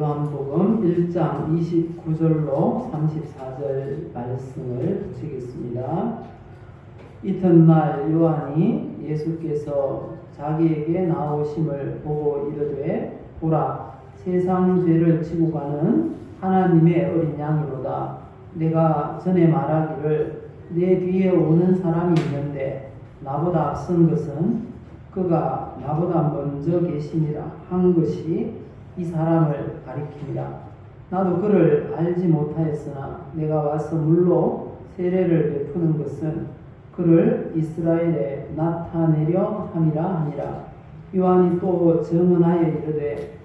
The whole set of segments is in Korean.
요한복음 1장 29절로 34절 말씀을 보시겠습니다. 이튿날 요한이 예수께서 자기에게 나오심을 보고 이르되 보라 세상 죄를 지고 가는 하나님의 어린 양이로다. 내가 전에 말하기를 내 뒤에 오는 사람이 있는데 나보다 앞선 것은 그가 나보다 먼저 계시니라 한 것이 이 사람을 가리킵니다. 나도 그를 알지 못하였으나 내가 와서 물로 세례를 베푸는 것은 그를 이스라엘에 나타내려 함이라 하니라. 요한이 또 증언하여 이르되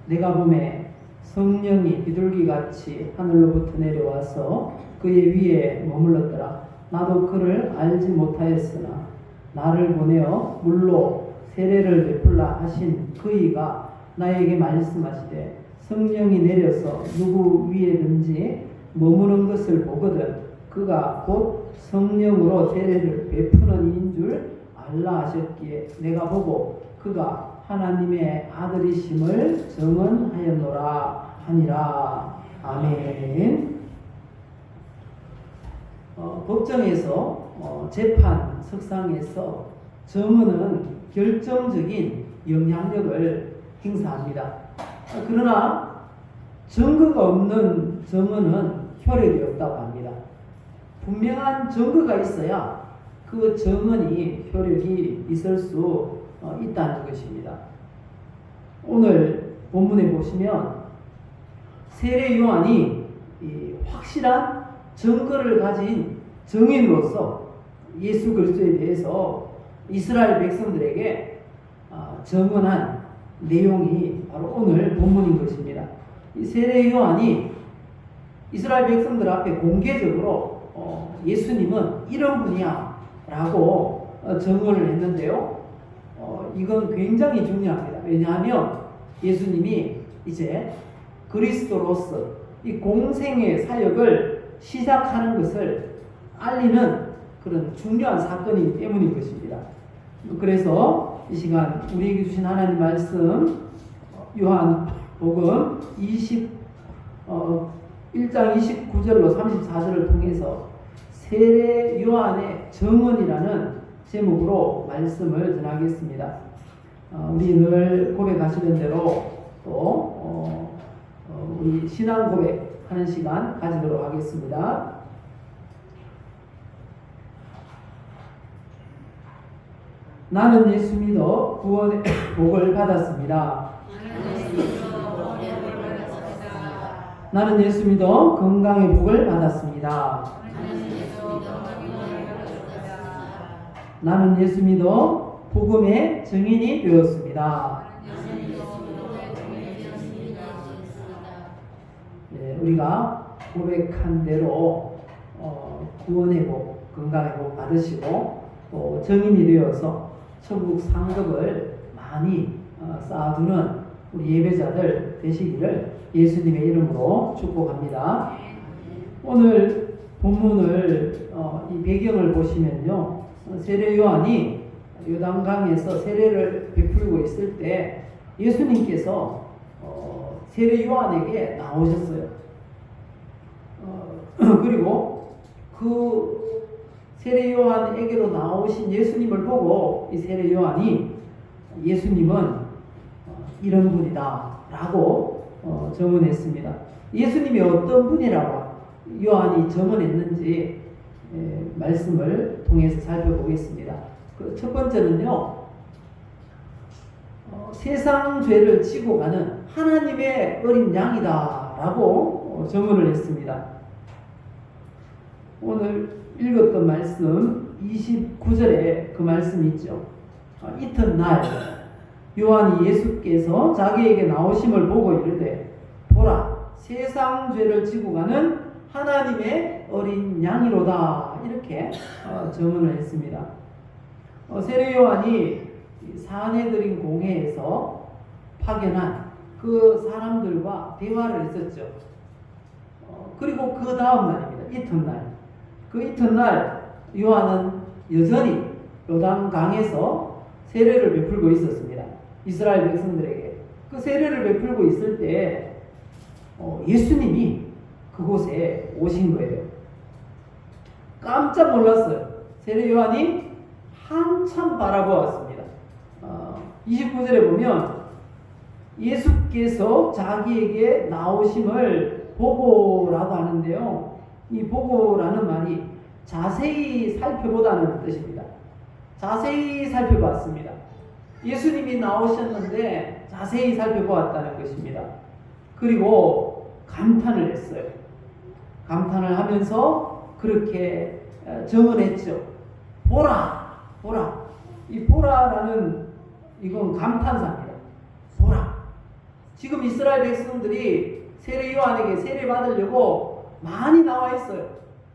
내가 보매 성령이 비둘기같이 하늘로부터 내려와서 그의 위에 머물렀더라. 나도 그를 알지 못하였으나 나를 보내어 물로 세례를 베풀라 하신 그이가 나에게 말씀하시되 성령이 내려서 누구 위에든지 머무는 것을 보거든 그가 곧 성령으로 세례를 베푸는 이인 줄 알라 하셨기에 내가 보고 그가 하나님의 아들이심을 증언하였노라 하니라. 아멘. 법정에서 재판 석상에서 증언은 결정적인 영향력을 행사합니다. 그러나 증거가 없는 증언은 효력이 없다고 합니다. 분명한 증거가 있어야 그 증언이 효력이 있을 수 있다는 것입니다. 오늘 본문에 보시면 세례 요한이 확실한 증거를 가진 증인으로서 예수 그리스도에 대해서 이스라엘 백성들에게 증언한 내용이 바로 오늘 본문인 것입니다. 이 세례 요한이 이스라엘 백성들 앞에 공개적으로 예수님은 이런 분이야 라고 증언을 했는데요. 이건 굉장히 중요합니다. 왜냐하면 예수님이 이제 그리스도로서 이 공생의 사역을 시작하는 것을 알리는 그런 중요한 사건이기 때문인 것입니다. 그래서 이 시간 우리에게 주신 하나님 말씀 요한복음 1장 29절로 34절을 통해서 세례 요한의 증언이라는 제목으로 말씀을 전하겠습니다. 우리 늘 고백하시는 대로 또 우리 신앙 고백하는 시간 가지도록 하겠습니다. 나는 예수 믿어 구원의 복을 받았습니다. 나는 예수 믿어 건강의 복을 받았습니다. 나는 예수 믿어 복음의 증인이 되었습니다. 네, 우리가 고백한 대로 구원의 복, 건강의 복 받으시고 또 증인이 되어서 천국 상급을 많이 쌓아두는 우리 예배자들 되시기를 예수님의 이름으로 축복합니다. 오늘 본문을 이 배경을 보시면요, 세례 요한이 요단강에서 세례를 베풀고 있을 때 예수님께서 세례 요한에게 나오셨어요. 그리고 그 세례 요한에게로 나오신 예수님을 보고 이 세례 요한이 예수님은 이런 분이다 라고 증언했습니다. 예수님이 어떤 분이라고 요한이 증언했는지 말씀을 통해서 살펴보겠습니다. 첫 번째는요, 세상 죄를 지고 가는 하나님의 어린 양이다 라고 증언을 했습니다. 오늘 읽었던 말씀 29절에 그 말씀이 있죠. 이튿날 요한이 예수께서 자기에게 나오심을 보고 이르되 보라 세상 죄를 지고 가는 하나님의 어린 양이로다 이렇게 증언을 했습니다. 세례 요한이 사내들인 공회에서 파견한 그 사람들과 대화를 했었죠. 그리고 그 다음 날입니다. 이튿날. 그 이튿날 요한은 여전히 요단강에서 세례를 베풀고 있었습니다. 이스라엘 백성들에게. 그 세례를 베풀고 있을 때 예수님이 그곳에 오신 거예요. 깜짝 놀랐어요. 세례 요한이 한참 바라보았습니다. 29절에 보면 예수께서 자기에게 나오심을 보고라고 하는데요. 이 보고라는 말이 자세히 살펴보다는 뜻입니다. 자세히 살펴봤습니다. 예수님이 나오셨는데 자세히 살펴보았다는 것입니다. 그리고 감탄을 했어요. 감탄을 하면서 그렇게 증언했죠. 보라, 보라. 이 보라라는 이건 감탄사입니다. 보라. 지금 이스라엘 백성들이 세례 요한에게 세례 받으려고 많이 나와 있어요.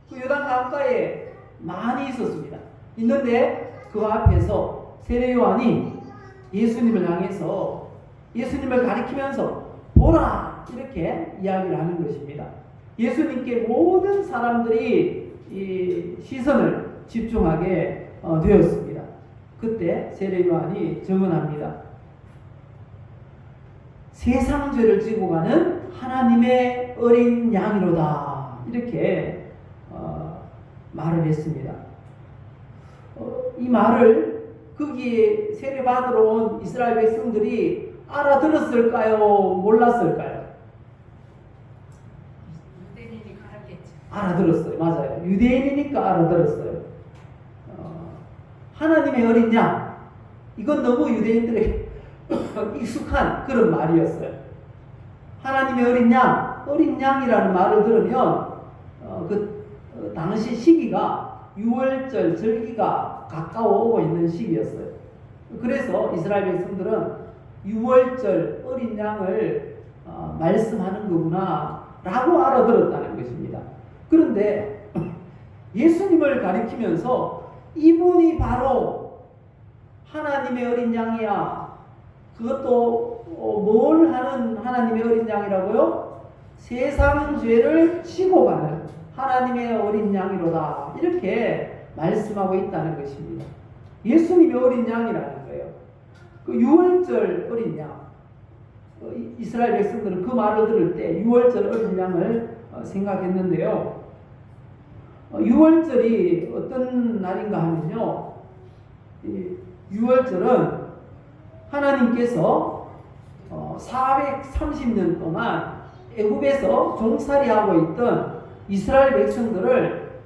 그 요단 강가에 많이 있었습니다. 있는데 그 앞에서 세례 요한이 예수님을 향해서 예수님을 가리키면서 보라 이렇게 이야기를 하는 것입니다. 예수님께 모든 사람들이 이 시선을 집중하게 되었습니다. 그때 세례 요한이 증언합니다. 세상 죄를 지고 가는 하나님의 어린 양이로다 이렇게 말을 했습니다. 이 말을 거기에 세례 받으러 온 이스라엘 백성들이 알아들었을까요? 몰랐을까요? 유대인이니까 알았겠죠. 알아들었어요. 맞아요. 유대인이니까 알아들었어요. 하나님의 어린 양. 이건 너무 유대인들에게 익숙한 그런 말이었어요. 하나님의 어린 양이라는 말을 들으면 당시 시기가 6월절 절기가 가까워 오고 있는 시기였어요. 그래서 이스라엘 백성들은 6월절 어린 양을 말씀하는 거구나 라고 알아들었다는 것입니다. 그런데 예수님을 가리키면서 이분이 바로 하나님의 어린 양이야. 그것도 뭘 하는 하나님의 어린 양이라고요? 세상 죄를 지고 가는 하나님의 어린 양이로다. 이렇게 말씀하고 있다는 것입니다. 예수님이 어린 양이라는 거예요. 그 6월절 어린 양. 이스라엘 백성들은 그 말을 들을 때 6월절 어린 양을 생각했는데요. 6월절이 어떤 날인가 하면요. 6월절은 하나님께서 430년 동안 애굽에서 종살이하고 있던 이스라엘 백성들을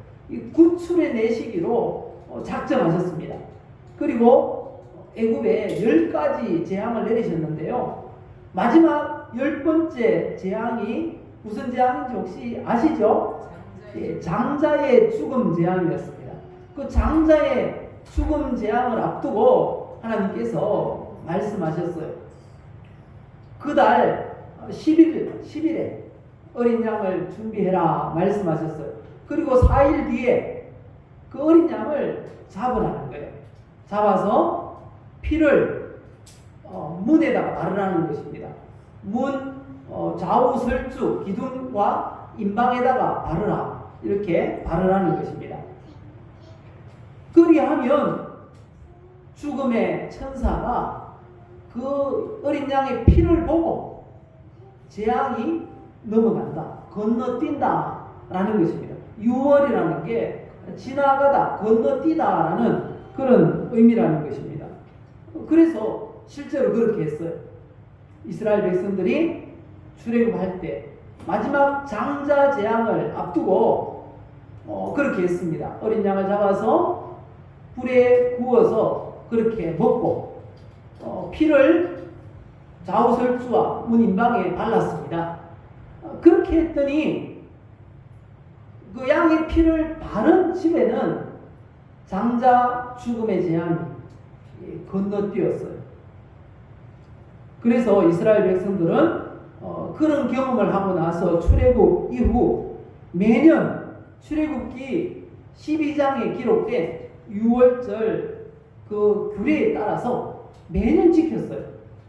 구출해 내시기로 작정하셨습니다. 그리고 애굽에 10가지 재앙을 내리셨는데요. 마지막 10번째 재앙이 무슨 재앙인지 혹시 아시죠? 장자의 죽음 재앙이었습니다. 그 장자의 죽음 재앙을 앞두고 하나님께서 말씀하셨어요. 그달 10일에 어린 양을 준비해라 말씀하셨어요. 그리고 4일 뒤에 그 어린 양을 잡으라는 거예요. 잡아서 피를 문에다가 바르라는 것입니다. 문 좌우 설주 기둥과 임방에다가 바르라 이렇게 바르라는 것입니다. 그리하면 죽음의 천사가 그 어린 양의 피를 보고 재앙이 넘어간다, 건너뛴다 라는 것입니다. 6월이라는 게 지나가다, 건너뛰다라는 그런 의미라는 것입니다. 그래서 실제로 그렇게 했어요. 이스라엘 백성들이 출애굽할 때 마지막 장자 재앙을 앞두고 그렇게 했습니다. 어린 양을 잡아서 불에 구워서 그렇게 먹고 피를 좌우설주와 문 임방에 발랐습니다. 그렇게 했더니 그 양의 피를 바른 집에는 장자 죽음의 재앙이 건너뛰었어요. 그래서 이스라엘 백성들은 그런 경험을 하고 나서 출애굽 이후 매년 출애굽기 12장에 기록된 6월절 그 규례에 따라서 매년 지켰어요.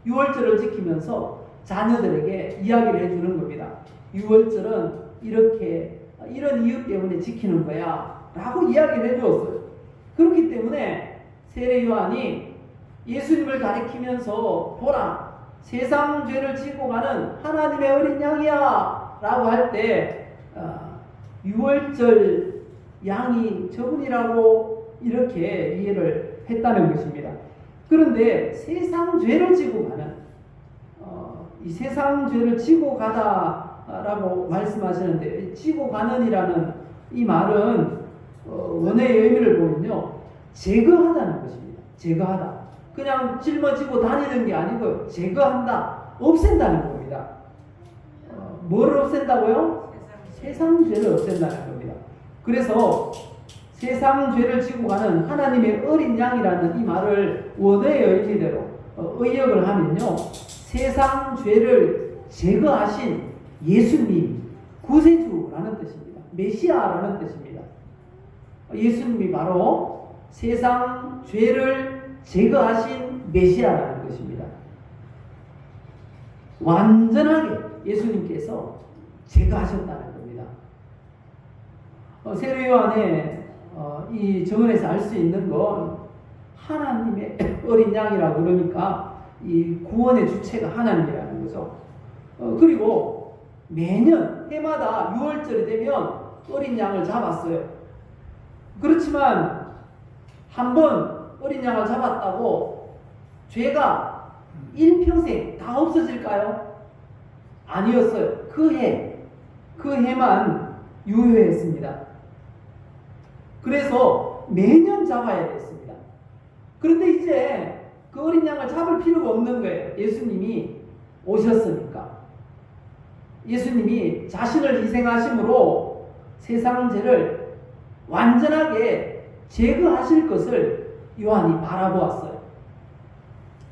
6월절을 지키면서 자녀들에게 이야기를 해주는 겁니다. 6월절은 이렇게 이런 이유 때문에 지키는 거야 라고 이야기를 해주었어요. 그렇기 때문에 세례 요한이 예수님을 가리키면서 보라, 세상 죄를 지고 가는 하나님의 어린 양이야 라고 할 때 6월절 양이 저분이라고 이렇게 이해를 했다는 것입니다. 그런데 세상 죄를 지고 가는 이 세상 죄를 지고 가다라고 말씀하시는데, 지고 가는이라는 이 말은 원어의 의미를 보면요, 제거하다는 것입니다. 제거하다. 그냥 짊어지고 다니는 게 아니고요, 제거한다, 없앤다는 겁니다. 뭐를 없앤다고요? 세상 죄를 없앤다는 겁니다. 그래서 세상 죄를 지고 가는 하나님의 어린 양이라는 이 말을 원어의 의미대로 의역을 하면요, 세상 죄를 제거하신 예수님, 구세주라는 뜻입니다. 메시아라는 뜻입니다. 예수님이 바로 세상 죄를 제거하신 메시아라는 것입니다. 완전하게 예수님께서 제거하셨다는 겁니다. 세례 요한의 이 정언에서 알 수 있는 건 하나님의 어린 양이라고 그러니까 이 구원의 주체가 하나님이라는 거죠. 그리고 매년 해마다 6월절이 되면 어린 양을 잡았어요. 그렇지만 한 번 어린 양을 잡았다고 죄가 일평생 다 없어질까요? 아니었어요. 그 해만 유효했습니다. 그래서 매년 잡아야 됐습니다. 그런데 이제 그 어린 양을 잡을 필요가 없는 거예요. 예수님이 오셨으니까. 예수님이 자신을 희생하심으로 세상 죄를 완전하게 제거하실 것을 요한이 바라보았어요.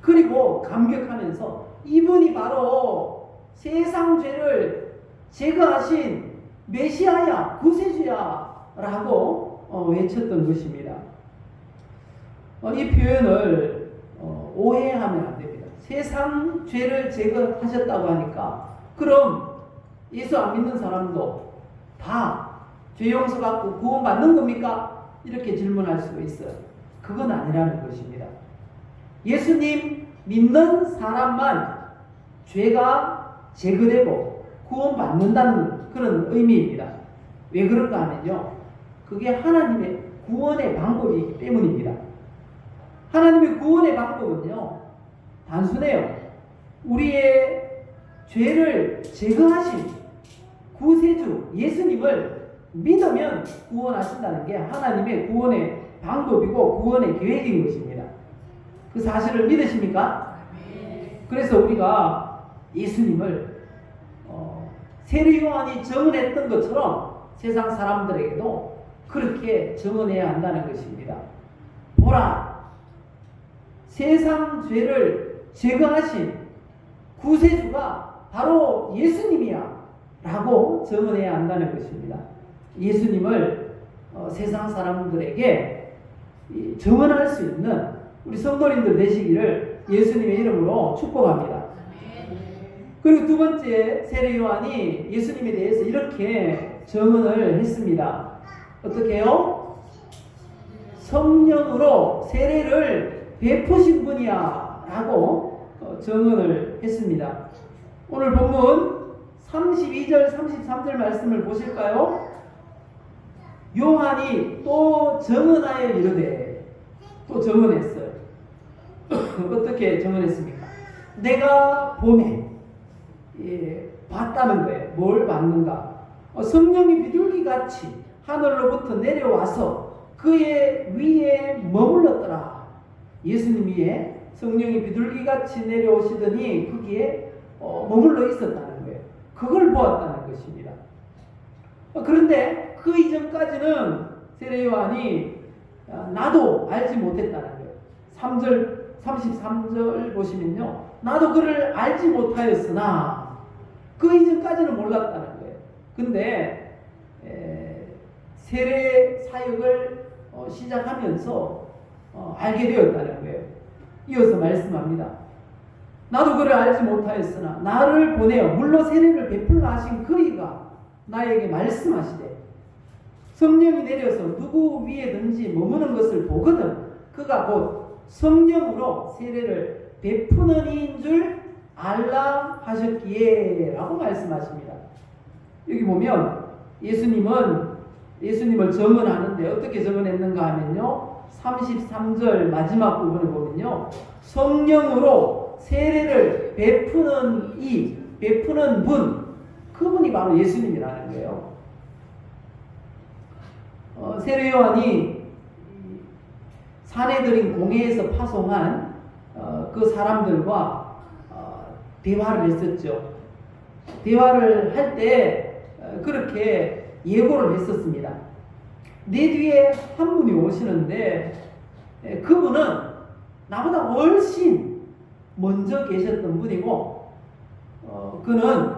그리고 감격하면서 이분이 바로 세상 죄를 제거하신 메시아야, 구세주야 라고 외쳤던 것입니다. 이 표현을 오해하면 안 됩니다. 세상 죄를 제거하셨다고 하니까 그럼 예수 안 믿는 사람도 다 죄 용서 받고 구원받는 겁니까? 이렇게 질문할 수가 있어요. 그건 아니라는 것입니다. 예수님 믿는 사람만 죄가 제거되고 구원받는다는 그런 의미입니다. 왜 그런가 하면요, 그게 하나님의 구원의 방법이기 때문입니다. 하나님의 구원의 방법은요, 단순해요. 우리의 죄를 제거하신 구세주 예수님을 믿으면 구원하신다는 게 하나님의 구원의 방법이고 구원의 계획인 것입니다. 그 사실을 믿으십니까? 그래서 우리가 예수님을 세례 요한이 증언했던 것처럼 세상 사람들에게도 그렇게 증언해야 한다는 것입니다. 보라, 세상 죄를 제거하신 구세주가 바로 예수님이야 라고 증언해야 한다는 것입니다. 예수님을 세상 사람들에게 증언할 수 있는 우리 성도님들 되시기를 예수님의 이름으로 축복합니다. 그리고 두 번째, 세례 요한이 예수님에 대해서 이렇게 증언을 했습니다. 어떻게 해요? 성령으로 세례를 베푸신 분이야 라고 증언을 했습니다. 오늘 본문 32절 33절 말씀을 보실까요? 요한이 또 증언하여 이르되, 또 증언했어요. 어떻게 증언했습니까? 내가 봄에 봤다는 거예요. 뭘 봤는가? 성령이 비둘기같이 하늘로부터 내려와서 그의 위에 머물렀더라. 예수님 위에 성령이 비둘기같이 내려오시더니 거기에 머물러 있었다는 거예요. 그걸 보았다는 것입니다. 그런데 그 이전까지는 세례 요한이 나도 알지 못했다는 거예요. 33절 보시면요, 나도 그를 알지 못하였으나, 그 이전까지는 몰랐다는 거예요. 근데 세례 사역을 시작하면서 알게 되었다는 거예요. 이어서 말씀합니다. 나도 그를 알지 못하였으나 나를 보내어 물로 세례를 베풀라 하신 그이가 나에게 말씀하시되, 성령이 내려서 누구 위에든지 머무는 것을 보거든 그가 곧 성령으로 세례를 베푸는 이인 줄 알라 하셨기에 라고 말씀하십니다. 여기 보면 예수님을 증언하는데 어떻게 증언했는가 하면요. 33절 마지막 부분을 보면요. 성령으로 세례를 베푸는 분, 그분이 바로 예수님이라는 거예요. 세례 요한이 사내들인 공회에서 파송한 그 사람들과 대화를 했었죠. 대화를 할 때 그렇게 예고를 했었습니다. 내 뒤에 한 분이 오시는데 그분은 나보다 훨씬 먼저 계셨던 분이고 그는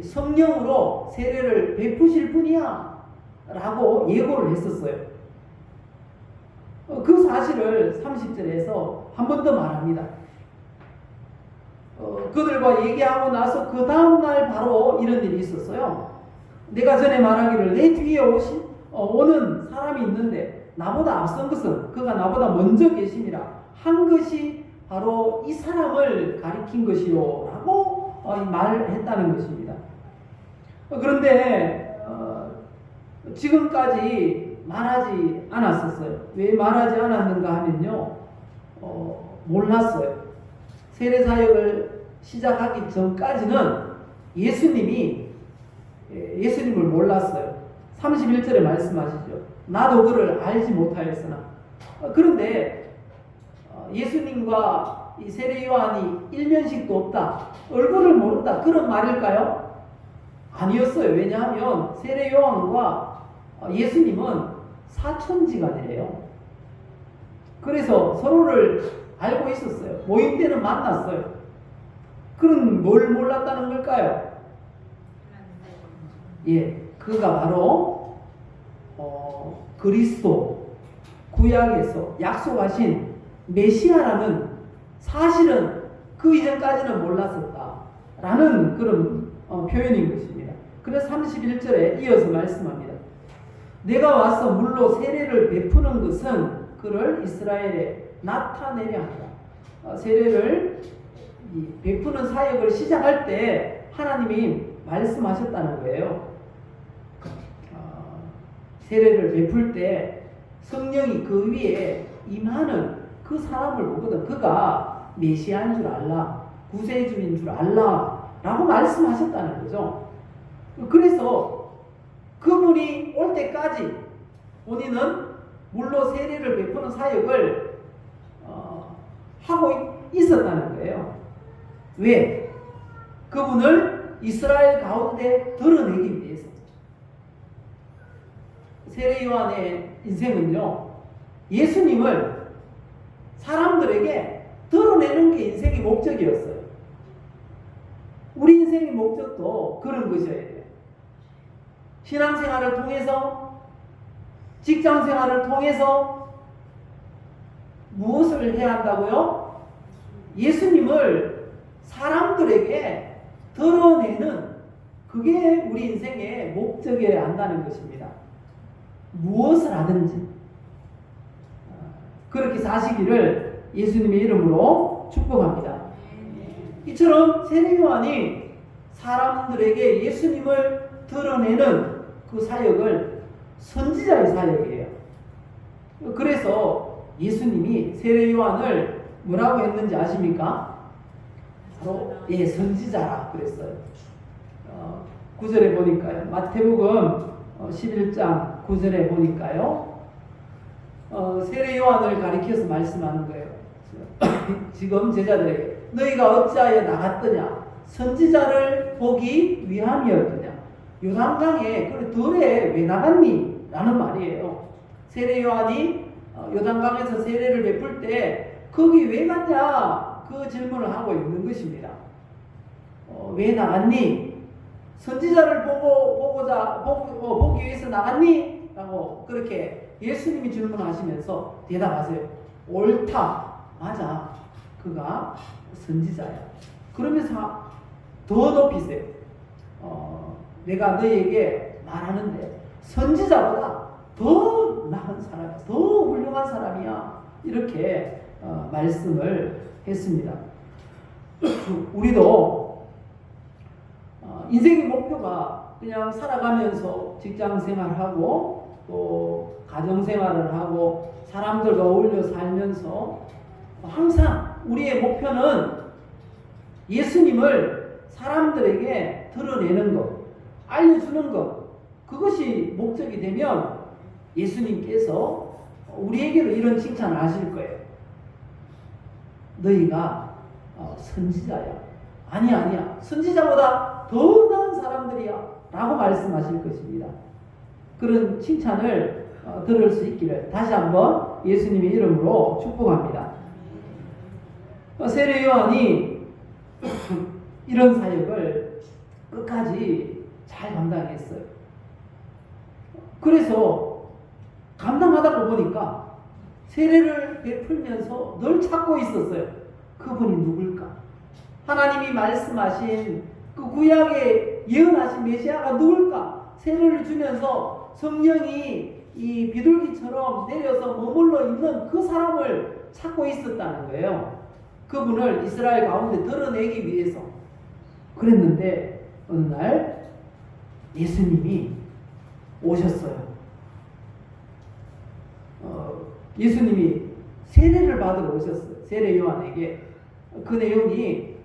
성령으로 세례를 베푸실 분이야 라고 예고를 했었어요. 그 사실을 30절에서 한 번 더 말합니다. 그들과 얘기하고 나서 그 다음날 바로 이런 일이 있었어요. 내가 전에 말하기를 내 뒤에 오는 사람이 있는데 나보다 앞선 것은 그가 나보다 먼저 계심이라 한 것이 바로 이 사람을 가리킨 것이요 라고 말했다는 것입니다. 그런데 지금까지 말하지 않았었어요. 왜 말하지 않았는가 하면요, 몰랐어요. 세례사역을 시작하기 전까지는 예수님을 몰랐어요. 31절에 말씀하시죠. 나도 그를 알지 못하였으나. 그런데 예수님과 이 세례 요한이 일면식도 없다, 얼굴을 모른다, 그런 말일까요? 아니었어요. 왜냐하면 세례 요한과 예수님은 사촌지간이래요. 그래서 서로를 알고 있었어요. 모임 때는 만났어요. 그럼 뭘 몰랐다는 걸까요? 예, 그가 바로 그리스도, 구약에서 약속하신 메시아라는 사실은 그 이전까지는 몰랐었다라는 그런 표현인 것입니다. 그래서 31절에 이어서 말씀합니다. 내가 와서 물로 세례를 베푸는 것은 그를 이스라엘에 나타내려 한다. 세례를 베푸는 사역을 시작할 때 하나님이 말씀하셨다는 거예요. 세례를 베풀 때 성령이 그 위에 임하는 그 사람을 보거든. 그가 메시아인 줄 알라, 구세주인 줄 알라 라고 말씀하셨다는 거죠. 그래서 그분이 올 때까지 본인은 물로 세례를 베푸는 사역을 하고 있었다는 거예요. 왜? 그분을 이스라엘 가운데 드러내기 위해서. 세례 요한의 인생은요, 예수님을 사람들에게 드러내는 게 인생의 목적이었어요. 우리 인생의 목적도 그런 것이어야 돼요. 신앙생활을 통해서, 직장생활을 통해서 무엇을 해야 한다고요? 예수님을 사람들에게 드러내는, 그게 우리 인생의 목적이어야 한다는 것입니다. 무엇을 하든지 그렇게 사시기를 예수님의 이름으로 축복합니다. 이처럼 세례 요한이 사람들에게 예수님을 드러내는 그 사역을 선지자의 사역이에요. 그래서 예수님이 세례 요한을 뭐라고 했는지 아십니까? 바로 선지자라 그랬어요. 9절에 보니까요. 마태복음 11장 9절에 보니까요. 세례 요한을 가리켜서 말씀하는 거예요. 지금 제자들에게 너희가 어찌하여 나갔더냐? 선지자를 보기 위함이었더냐? 요단강에 그 들에 왜 나갔니? 라는 말이에요. 세례 요한이 요단강에서 세례를 베풀 때 거기 왜 갔냐? 그 질문을 하고 있는 것입니다. 왜 나갔니? 선지자를 보기 위해서 나갔니? 라고 그렇게 예수님이 질문하시면서 대답하세요. 옳다. 맞아. 그가 선지자야. 그러면서 더 높이세요. 내가 너희에게 말하는데 선지자보다 더 나은 사람이야. 더 훌륭한 사람이야. 이렇게 말씀을 했습니다. 우리도 인생의 목표가 그냥 살아가면서 직장 생활하고 또 가정 생활을 하고 사람들과 어울려 살면서 항상 우리의 목표는 예수님을 사람들에게 드러내는 것, 알려주는 것, 그것이 목적이 되면 예수님께서 우리에게도 이런 칭찬을 하실 거예요. 너희가 선지자야. 아니야. 선지자보다 더 나은 사람들이야. 라고 말씀하실 것입니다. 그런 칭찬을 들을 수 있기를 다시 한번 예수님의 이름으로 축복합니다. 세례 요한이 이런 사역을 끝까지 잘 감당했어요. 그래서 감당하다가 보니까 세례를 베풀면서 늘 찾고 있었어요. 그분이 누굴까? 하나님이 말씀하신 그 구약에 예언하신 메시아가 누굴까? 세례를 주면서 성령이 이 비둘기처럼 내려서 머물러 있는 그 사람을 찾고 있었다는 거예요. 그분을 이스라엘 가운데 드러내기 위해서. 그랬는데 어느 날 예수님이 오셨어요. 예수님이 세례를 받으러 오셨어요. 세례 요한에게. 그 내용이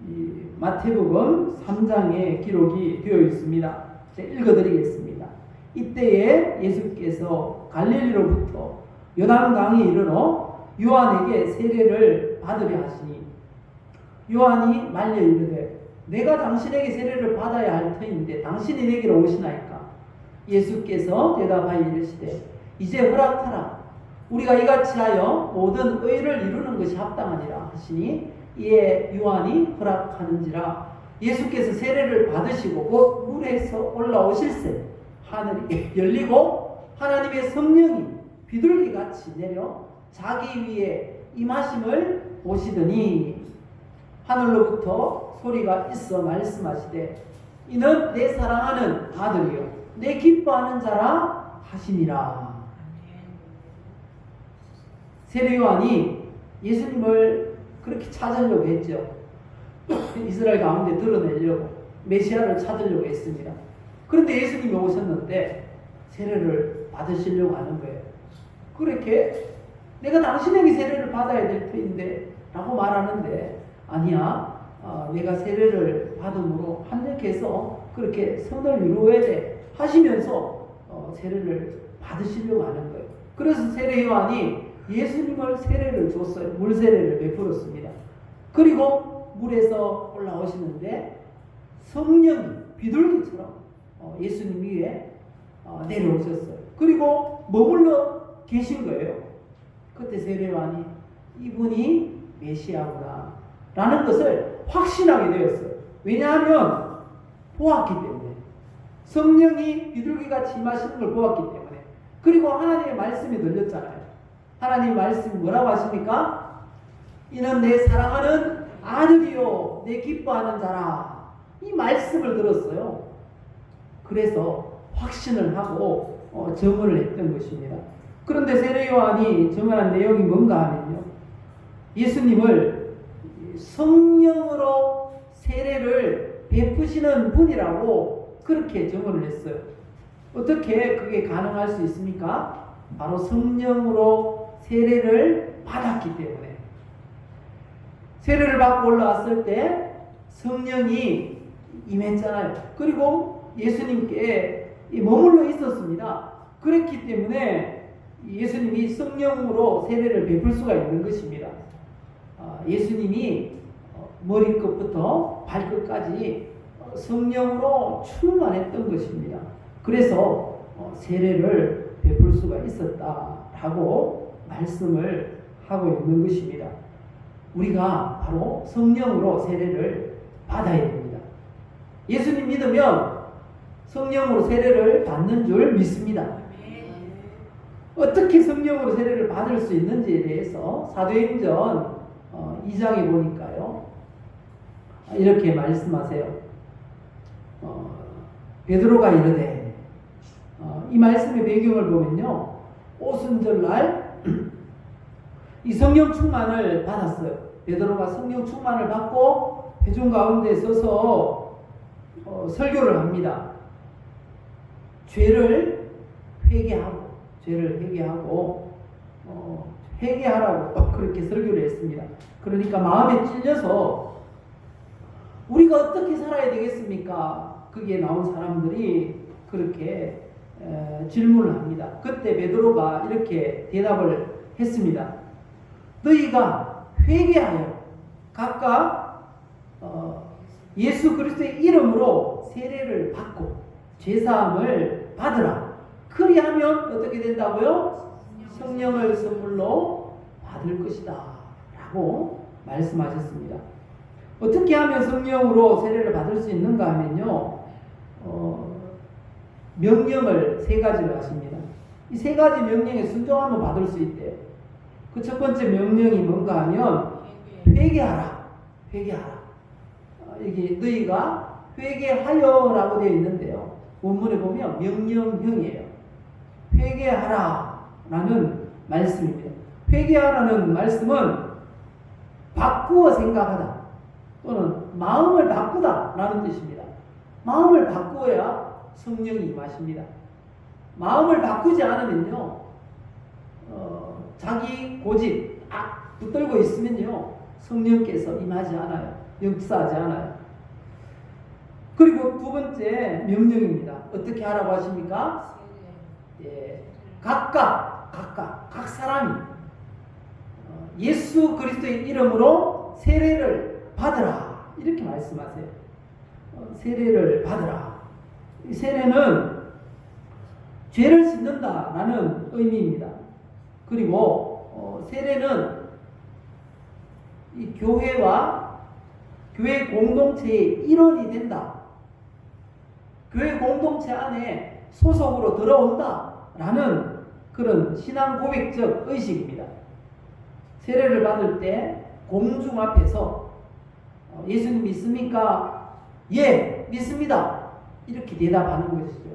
이 마태복음 3장에 기록이 되어 있습니다. 제가 읽어드리겠습니다. 이때에 예수께서 갈릴리로부터 요단강에 이르러 요한에게 세례를 받으려 하시니 요한이 말려 이르되 내가 당신에게 세례를 받아야 할 터인데 당신이 내게로 오시나이까? 예수께서 대답하여 이르시되 이제 허락하라. 우리가 이같이 하여 모든 의를 이루는 것이 합당하니라 하시니 이에 요한이 허락하는지라. 예수께서 세례를 받으시고 곧 물에서 올라오실새 하늘이 열리고 하나님의 성령이 비둘기같이 내려 자기 위에 임하심을 보시더니 하늘로부터 소리가 있어 말씀하시되 이는 내 사랑하는 아들이요 내 기뻐하는 자라 하시니라. 세례 요한이 예수님을 그렇게 찾으려고 했죠. 이스라엘 가운데 드러내려고 메시아를 찾으려고 했습니다. 그런데 예수님이 오셨는데 세례를 받으시려고 하는 거예요. 그렇게 내가 당신에게 세례를 받아야 될 터인데 라고 말하는데 아니야. 내가 세례를 받음으로 합력해서 그렇게 선을 이루어야 돼 하시면서 세례를 받으시려고 하는 거예요. 그래서 세례 요한이 예수님을 세례를 줬어요. 물 세례를 베풀었습니다. 그리고 물에서 올라오시는데 성령이 비둘기처럼 예수님 위에 내려오셨어요. 그리고 머물러 계신 거예요. 그때 세례 요한이 이분이 메시아구나 라는 것을 확신하게 되었어요. 왜냐하면 보았기 때문에. 성령이 비둘기같이 임하시는 걸 보았기 때문에. 그리고 하나님의 말씀이 들렸잖아요. 하나님의 말씀이 뭐라고 하십니까? 이는 내 사랑하는 아들이요 내 기뻐하는 자라. 이 말씀을 들었어요. 그래서 확신을 하고 증언을 했던 것입니다. 그런데 세례 요한이 증언한 내용이 뭔가 하면요, 예수님을 성령으로 세례를 베푸시는 분이라고 그렇게 증언을 했어요. 어떻게 그게 가능할 수 있습니까? 바로 성령으로 세례를 받았기 때문에. 세례를 받고 올라왔을 때 성령이 임했잖아요. 그리고 예수님께 머물러 있었습니다. 그랬기 때문에 예수님이 성령으로 세례를 베풀 수가 있는 것입니다. 예수님이 머리끝부터 발끝까지 성령으로 충만했던 것입니다. 그래서 세례를 베풀 수가 있었다라고 말씀을 하고 있는 것입니다. 우리가 바로 성령으로 세례를 받아야 됩니다. 예수님 믿으면 성령으로 세례를 받는 줄 믿습니다. 어떻게 성령으로 세례를 받을 수 있는지에 대해서 사도행전 2장에 보니까요, 이렇게 말씀하세요. 베드로가 이르되, 이 말씀의 배경을 보면요, 오순절날 이 성령 충만을 받았어요. 베드로가 성령 충만을 받고 회중 가운데 서서 설교를 합니다. 죄를 회개하고 회개하라고 그렇게 설교를 했습니다. 그러니까 마음에 찔려서 우리가 어떻게 살아야 되겠습니까? 거기에 나온 사람들이 그렇게 질문을 합니다. 그때 베드로가 이렇게 대답을 했습니다. 너희가 회개하여 각각 예수 그리스도의 이름으로 세례를 받고 죄사함을 받으라. 그리하면 어떻게 된다고요? 성령을 선물로 받을 것이다 라고 말씀하셨습니다. 어떻게 하면 성령으로 세례를 받을 수 있는가 하면요, 명령을 세 가지를 하십니다. 이 세 가지 명령에 순종하면 받을 수 있대요. 그 첫 번째 명령이 뭔가 하면 회개하라. 여기 너희가 회개하여라고 되어 있는데요, 원문에 보면 명령형이에요. 회개하라라는 말씀입니다. 회개하라는 말씀은 바꾸어 생각하다 또는 마음을 바꾸다라는 뜻입니다. 마음을 바꾸어야 성령이 임하십니다. 마음을 바꾸지 않으면요, 자기 고집 붙들고 있으면요, 성령께서 임하지 않아요. 역사하지 않아요. 그리고 두 번째 명령입니다. 어떻게 하라고 하십니까? 각 사람이 예수 그리스도의 이름으로 세례를 받으라 이렇게 말씀하세요. 세례를 받으라. 이 세례는 죄를 씻는다라는 의미입니다. 그리고 세례는 이 교회와 교회 공동체의 일원이 된다. 교회 공동체 안에 소속으로 들어온다라는 그런 신앙 고백적 의식입니다. 세례를 받을 때 공중 앞에서 예수님 믿습니까? 예, 믿습니다. 이렇게 대답하는 것이죠.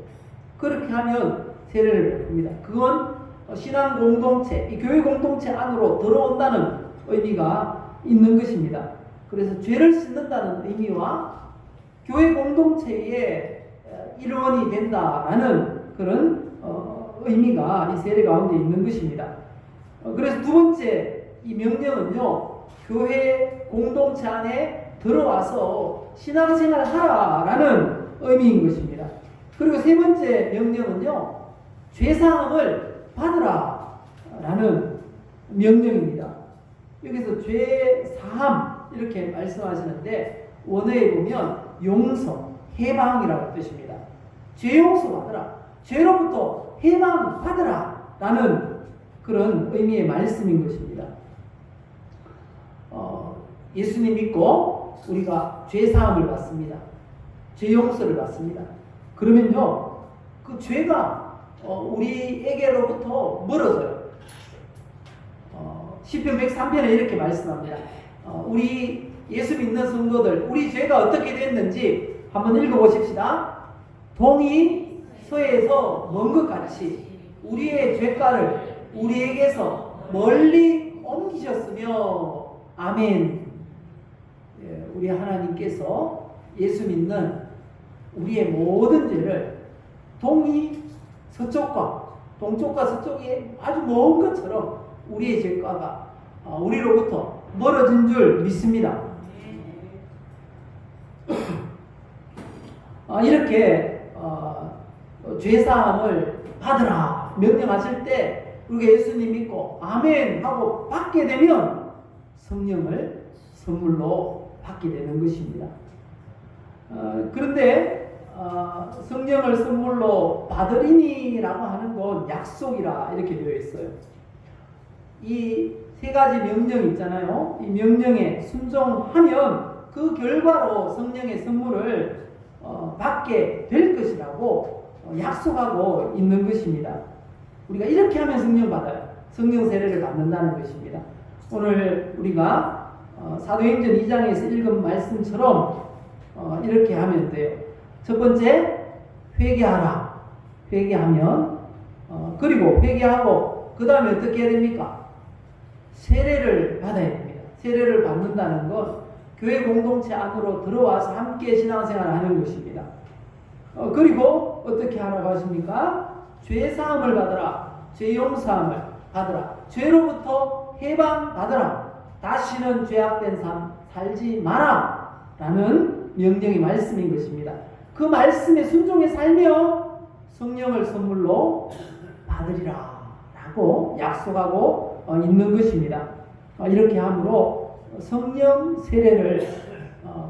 그렇게 하면 세례를 베풉니다. 그건 신앙 공동체, 이 교회 공동체 안으로 들어온다는 의미가 있는 것입니다. 그래서 죄를 씻는다는 의미와 교회 공동체의 일원이 된다라는 그런 의미가 이 세례 가운데 있는 것입니다. 그래서 두 번째 이 명령은요, 교회 공동체 안에 들어와서 신앙생활을 하라라는 의미인 것입니다. 그리고 세 번째 명령은요, 죄사함을 받으라라는 명령입니다. 여기서 죄사함 이렇게 말씀하시는데 원어에 보면 용서, 해방이라는 뜻입니다. 죄 용서 받으라, 죄로부터 해방 받으라 라는 그런 의미의 말씀인 것입니다. 예수님 믿고 우리가 죄사함을 받습니다. 죄 용서를 받습니다. 그러면요, 그 죄가 우리에게로부터 멀어져요. 시편 103편에 이렇게 말씀합니다. 우리 예수 믿는 성도들, 우리 죄가 어떻게 됐는지 한번 읽어보십시다. 동이 서에서 먼 것 같이 우리의 죄가를 우리에게서 멀리 옮기셨으며, 아멘. 우리 하나님께서 예수 믿는 우리의 모든 죄를 동이 서쪽과 동쪽과 서쪽이 아주 먼 것처럼 우리의 죄가가 우리로부터 멀어진 줄 믿습니다. 이렇게 죄사함을 받으라 명령하실 때 우리가 예수님 믿고 아멘 하고 받게 되면 성령을 선물로 받게 되는 것입니다. 그런데 성령을 선물로 받으리니라고 하는 건 약속이라 이렇게 되어 있어요. 이 세 가지 명령 있잖아요. 이 명령에 순종하면 그 결과로 성령의 선물을 받게 될 것이라고 약속하고 있는 것입니다. 우리가 이렇게 하면 성령 받아요. 성령 세례를 받는다는 것입니다. 오늘 우리가 사도행전 2장에서 읽은 말씀처럼 이렇게 하면 돼요. 첫 번째, 회개하라. 회개하면 그리고 회개하고 그 다음에 어떻게 해야 됩니까? 세례를 받아야 됩니다. 세례를 받는다는 건 교회 공동체 안으로 들어와서 함께 신앙생활을 하는 것입니다. 그리고 어떻게 하라고 하십니까? 죄 사함을 받으라. 죄 용서함을 받으라. 죄로부터 해방 받으라. 다시는 죄악된 삶 살지 마라. 라는 명령의 말씀인 것입니다. 그 말씀에 순종해 살며 성령을 선물로 받으리라 라고 약속하고 있는 것입니다. 이렇게 함으로 성령 세례를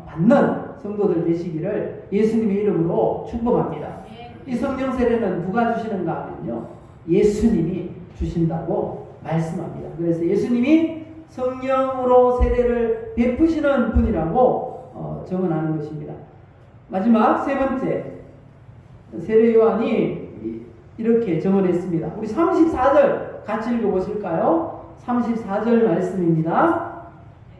받는 성도들 되시기를 예수님의 이름으로 축복합니다. 이 성령 세례는 누가 주시는가 하면요, 예수님이 주신다고 말씀합니다. 그래서 예수님이 성령으로 세례를 베푸시는 분이라고 정언하는 것입니다. 마지막 세 번째, 세례 요한이 이렇게 정언했습니다. 우리 34절 같이 읽어보실까요? 34절 말씀입니다.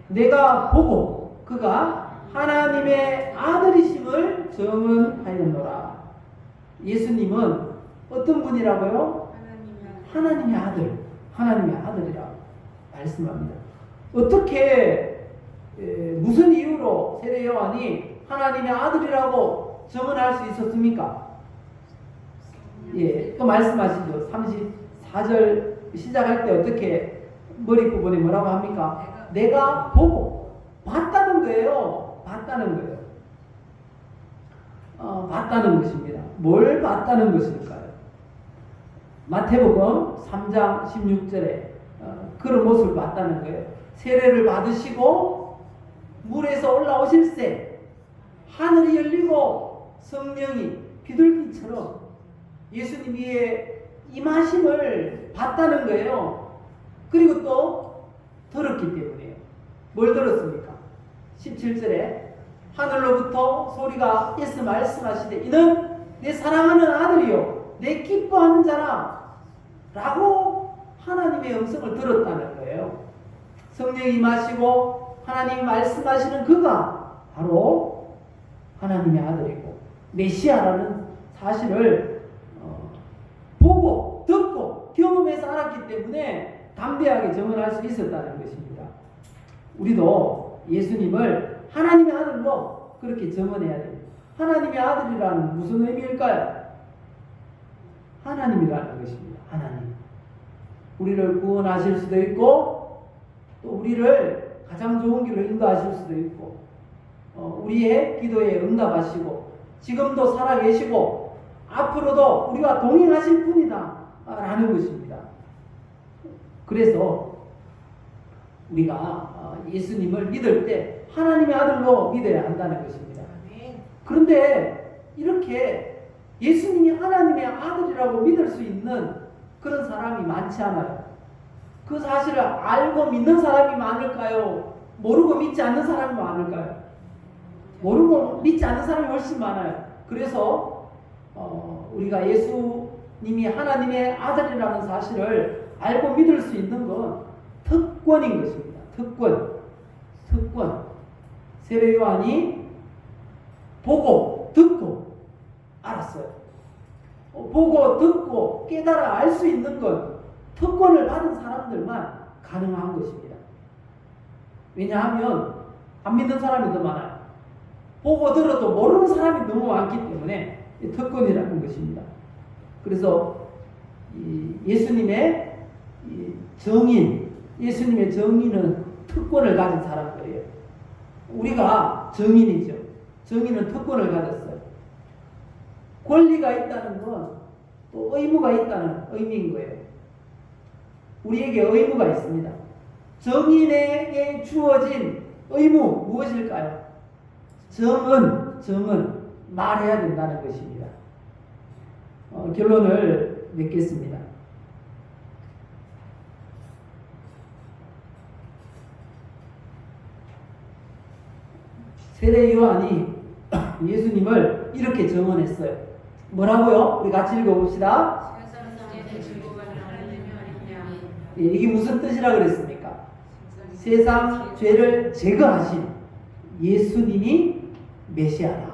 내가 보고 그가 하나님의 아들이심을 정언하였노라. 예수님은 어떤 분이라고요? 하나님의 아들, 하나님의 아들이라고 말씀합니다. 어떻게 무슨 이유로 세례 요한이 하나님의 아들이라고 정언할 수 있었습니까? 또 말씀하시죠. 34절 시작할 때 어떻게 머리 부분에 뭐라고 합니까? 내가 보고 봤다는 거예요. 봤다는 거예요. 봤다는 것입니다. 뭘 봤다는 것일까요? 마태복음 3장 16절에 그런 모습을 봤다는 거예요. 세례를 받으시고 물에서 올라오실새 하늘이 열리고 성령이 비둘기처럼 예수님 위에 임하심을 봤다는 거예요. 그리고 또 들었기 때문에요. 뭘 들었습니까? 17절에 하늘로부터 소리가 예수 말씀하시되 이는 내 사랑하는 아들이요 내 기뻐하는 자라 라고 하나님의 음성을 들었다는 거예요. 성령이 임하시고 하나님이 말씀하시는 그가 바로 하나님의 아들이고 메시아라는 사실을 보고 듣고 경험해서 알았기 때문에 담대하게 정언할 수 있었다는 것입니다. 우리도 예수님을 하나님의 아들로 그렇게 정언해야 됩니다. 하나님의 아들이라는 무슨 의미일까요? 하나님이라는 것입니다. 하나님. 우리를 구원하실 수도 있고 또 우리를 가장 좋은 길로 인도하실 수도 있고 우리의 기도에 응답하시고 지금도 살아계시고 앞으로도 우리와 동행하실 분이다 라는 것입니다. 그래서 우리가 예수님을 믿을 때 하나님의 아들로 믿어야 한다는 것입니다. 그런데 이렇게 예수님이 하나님의 아들이라고 믿을 수 있는 그런 사람이 많지 않아요. 그 사실을 알고 믿는 사람이 많을까요? 모르고 믿지 않는 사람이 많을까요? 모르고 믿지 않는 사람이 훨씬 많아요. 그래서 우리가 예수님이 하나님의 아들이라는 사실을 알고 믿을 수 있는 건 특권인 것입니다. 특권. 세례 요한이 보고 듣고 알았어요. 보고 듣고 깨달아 알 수 있는 건 특권을 받은 사람들만 가능한 것입니다. 왜냐하면 안 믿는 사람이 더 많아요. 보고 들어도 모르는 사람이 너무 많기 때문에 특권이라는 것입니다. 그래서 예수님의 정인은 특권을 가진 사람들이에요. 우리가 정인이죠. 정인은 특권을 가졌어요. 권리가 있다는 건 또 의무가 있다는 의미인 거예요. 우리에게 의무가 있습니다. 정인에게 주어진 의무 무엇일까요? 정은 말해야 된다는 것입니다. 결론을 맺겠습니다. 세례 요한이 예수님을 이렇게 정언했어요. 뭐라고요? 우리 같이 읽어봅시다. 이게 무슨 뜻이라 그랬습니까? 세상 죄를 제거하신 예수님이 메시아다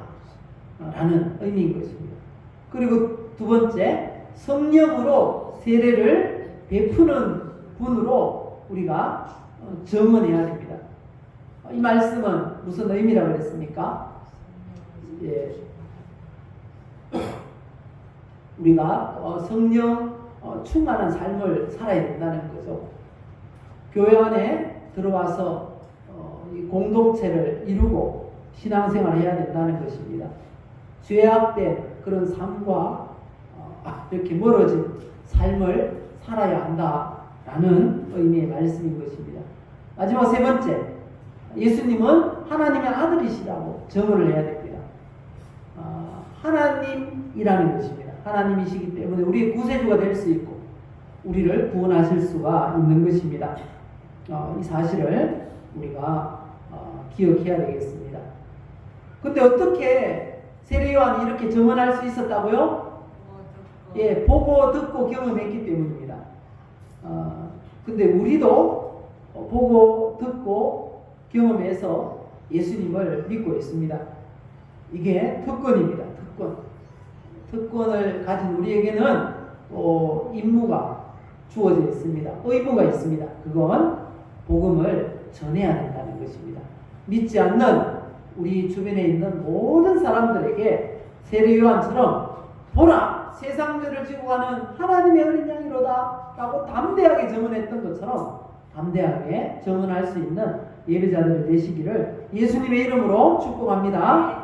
라는 의미인 것입니다. 그리고 두 번째, 성령으로 세례를 베푸는 분으로 우리가 정언해야 됩니다. 이 말씀은 무슨 의미라고 그랬습니까? 예. 우리가 성령 충만한 삶을 살아야 된다는 거죠. 교회 안에 들어와서 이 공동체를 이루고 신앙생활을 해야 된다는 것입니다. 죄악된 그런 삶과 이렇게 멀어진 삶을 살아야 한다라는 의미의 말씀인 것입니다. 마지막 세 번째, 예수님은 하나님의 아들이시라고 증언을 해야 됩니다. 하나님이라는 것입니다. 하나님이시기 때문에 우리의 구세주가 될 수 있고 우리를 구원하실 수가 있는 것입니다. 이 사실을 우리가 기억해야 되겠습니다. 근데 어떻게 세례 요한이 이렇게 증언할 수 있었다고요? 예, 보고 듣고 경험했기 때문입니다. 근데 우리도 보고 듣고 경험해서 예수님을 믿고 있습니다. 이게 특권입니다. 특권을 가진 우리에게는 임무가 주어져 있습니다. 의무가 있습니다. 그건 복음을 전해야 된다는 것입니다. 믿지 않는 우리 주변에 있는 모든 사람들에게 세례 요한처럼 보라, 세상 죄를 지고 가는 하나님의 어린 양이로다 라고 담대하게 증언했던 것처럼 담대하게 증언할 수 있는 예배자들이 되시기를 예수님의 이름으로 축복합니다.